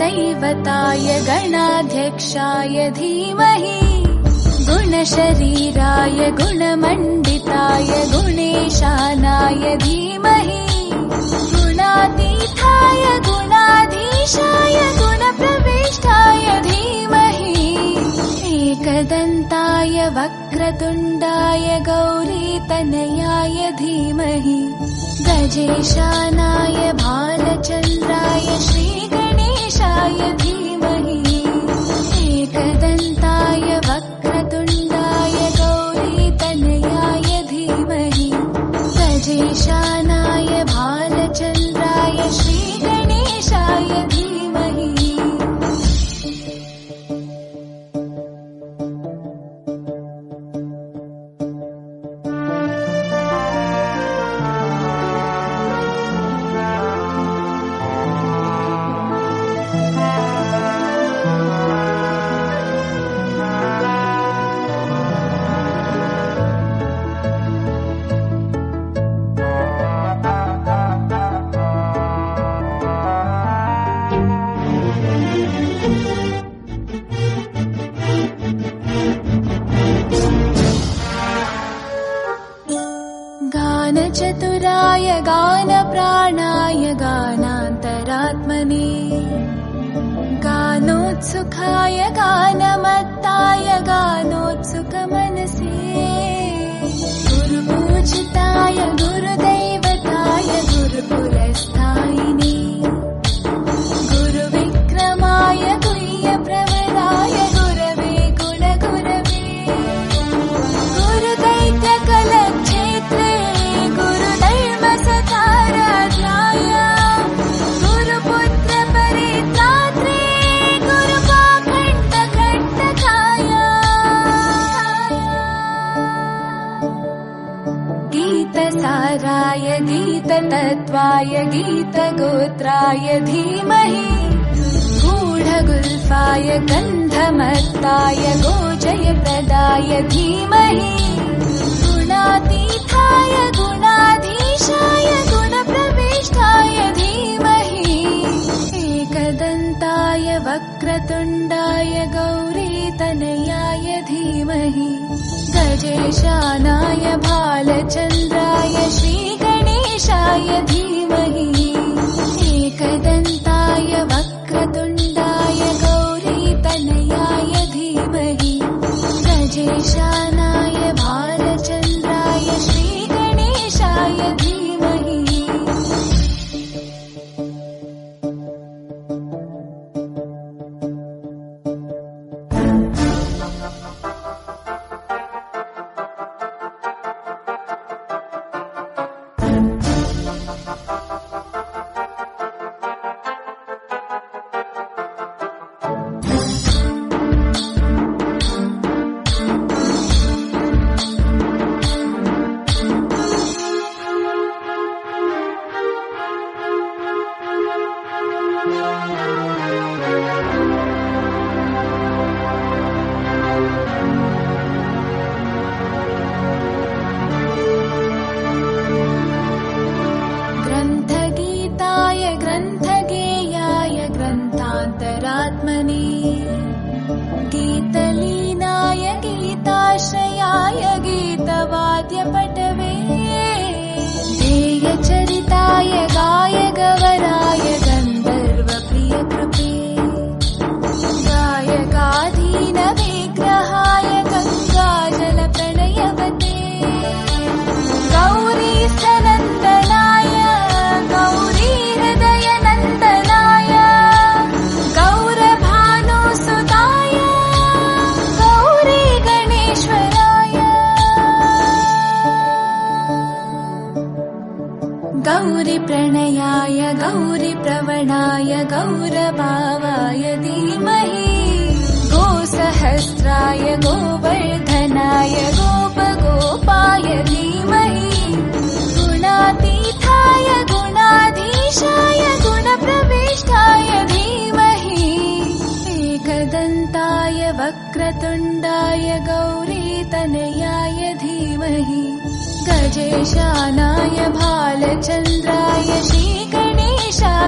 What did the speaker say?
गुरुदैवताय गणाध्यक्षाय धीमहि गुणशरीराय गुणमण्डिताय गुणेशानाय धीमहि गुणातीताय गुणाधीशाय गुणप्रविष्टाय धीमहि एकदन्ताय वक्रतुण्डाय गौरीतनयाय धीमहि गजेशानाय भालचन्द्राय श्रीगणेशाय धीमहि एकदन्ताय वक्रतुण्डाय गौरीतनयाय धीमहि गजेशानाय भालचन्द्राय श्रीगणेशाय धीमहि गानचतुराय गानप्राणाय गानान्तरात्मने गानोत्सुकाय गानमत्ताय गानोत्सुकमनसे गुरुपूजिताय गुरुदैवताय गुरुकुलस्थायिने गुरुविक्रमाय गुह्यप्रवराय गुरवे गुणगुरवे गुरुदैत्यकलक्षेत्रे गुरुधर्मसताराध्याय गुरुपुत्रपरित्रात्रे गुरुपाखण्डकण्टकाय गीतसाराय गीततत्त्वाय गीतगोत्राय धीमहि गूढगुल्फाय गन्धमत्ताय गोजयप्रदाय धीमहि गुणातीताय गुणाधीशाय गुणप्रविष्टाय धीमहि एकदन्ताय वक्रतुण्डाय गौरीतनयाय धीमहि गजेशानाय भालचन्द्राय श्रीगणेशाय धीमहि एकदन्ताय वक्रतुण्डाय गौरीतनयाय धीमहि गजेशानाय भालचन्द्राय श्रीगणेशाय धीमहि ग्रन्थगीताय ग्रन्थगेयाय ग्रन्थान्तरात्मने गीतलीनाय गीताश्रयाय गीतवाद्यपटवे ध्येयचरिताय गायगवराय गन्धर्वप्रियकृपे गायकाधीनविग्रहाय गङ्गाजलप्रणयवते गौरीस्थनन्दनाय गौरीहृदयनन्दनाय गौरभानुसुताय गौरीगणेश्वराय गौरीप्रणयाय गौरीप्रवणाय गौरभावाय धीमहि गोसहस्राय गोवर्धनाय गोपगोपाय धीमहि गुणातीताय गुणाधीशाय गुणप्रविष्टाय धीमहि एकदन्ताय वक्रतुण्डाय गौरीतनयाय धीमहि गजेशानाय भालचन्द्राय श्री